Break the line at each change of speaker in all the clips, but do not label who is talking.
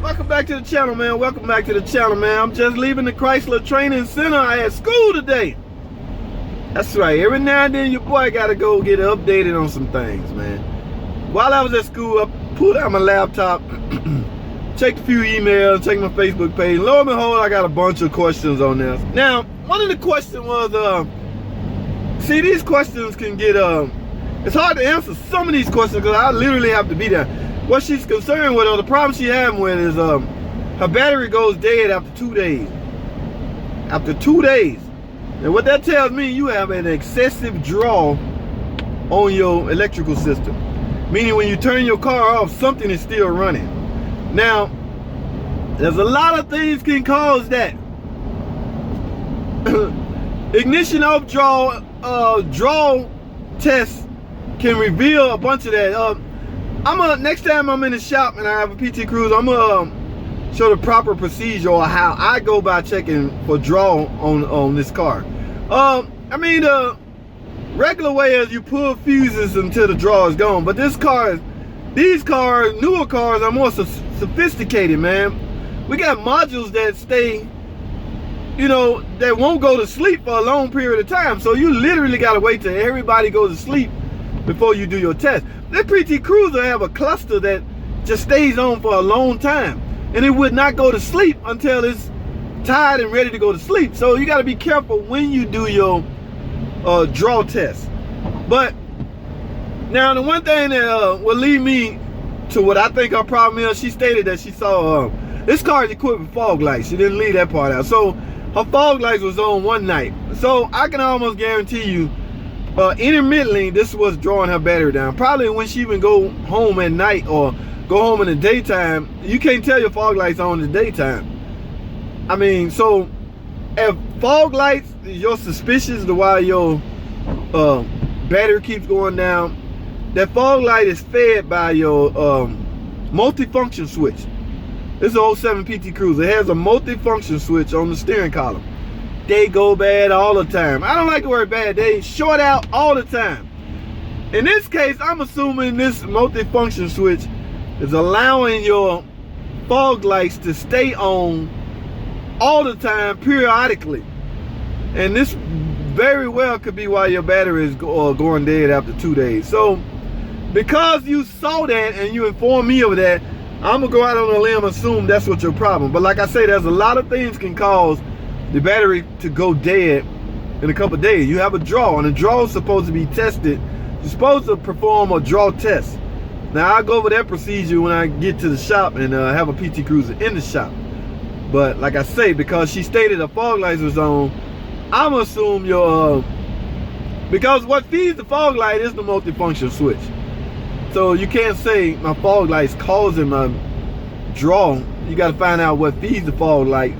welcome back to the channel, man. Welcome back to the channel, man. I'm just leaving the Chrysler Training Center. I had school today. That's right. Every now and then, your boy got to go get updated on some things, man. While I was at school, I pulled out my laptop, checked a few emails, checked my Facebook page. Lo and behold, I got a bunch of questions on this. Now, one of the questions was, see, these questions can get, it's hard to answer some of these questions because I literally have to be there. What she's concerned with, or the problem she having with, is her battery goes dead after 2 days. After 2 days. And what that tells me, you have an excessive draw on your electrical system. Meaning when you turn your car off, something is still running. Now, there's a lot of things can cause that. Ignition off draw test can reveal a bunch of that. Next time I'm in the shop and I have a PT Cruise, I'm gonna show the proper procedure or how I go by checking for draw on this car. I mean, the regular way is you pull fuses until the draw is gone, but these cars, newer cars, are more sophisticated, man. We got modules that stay, you know, that won't go to sleep for a long period of time. So you literally gotta wait till everybody goes to sleep before you do your test. This PT Cruiser have a cluster that just stays on for a long time, and it would not go to sleep until it's tired and ready to go to sleep. So you got to be careful when you do your draw test. But now the one thing that will lead me to what I think our problem is, she stated that she saw this car is equipped with fog lights. She didn't leave that part out. So her fog lights was on one night. So I can almost guarantee you, intermittently, this was drawing her battery down. Probably when she even go home at night or go home in the daytime, you can't tell your fog lights on in the daytime. I mean, so if fog lights, you're suspicious to why your battery keeps going down, that fog light is fed by your multifunction switch. This is an 07 PT Cruiser. It has a multifunction switch on the steering column. They go bad all the time. I don't like the word bad. They short out all the time. In this case, I'm assuming this multifunction switch is allowing your fog lights to stay on all the time, periodically. And this very well could be why your battery is going dead after 2 days. So, because you saw that and you informed me of that, I'm gonna go out on a limb and assume that's what your problem. But like I say, there's a lot of things can cause the battery to go dead in a couple of days. You have a draw, and the draw is supposed to be tested. You're supposed to perform a draw test. Now I'll go over that procedure when I get to the shop and have a PT Cruiser in the shop. But like I say, because she stated the fog lights was on, I'm gonna assume your because what feeds the fog light is the multifunction switch. So you can't say my fog light's causing my draw. You got to find out what feeds the fog light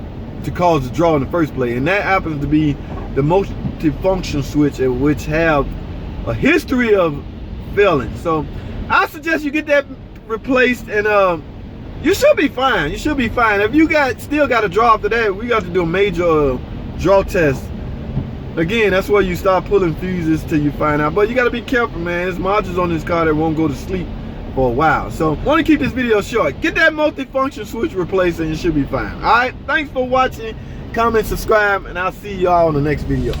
to cause the draw in the first place, and that happens to be the multifunction switch, which have a history of failing. So I suggest you get that replaced, and you should be fine. You should be fine. If you still got a draw after that, we got to do a major draw test. Again, that's where you start pulling fuses till you find out. But you got to be careful, man. There's modules on this car that won't go to sleep for a while. So want to keep this video short. Get that multifunction switch replaced and you should be fine. All right, thanks for watching. Comment, subscribe, and I'll see y'all in the next video.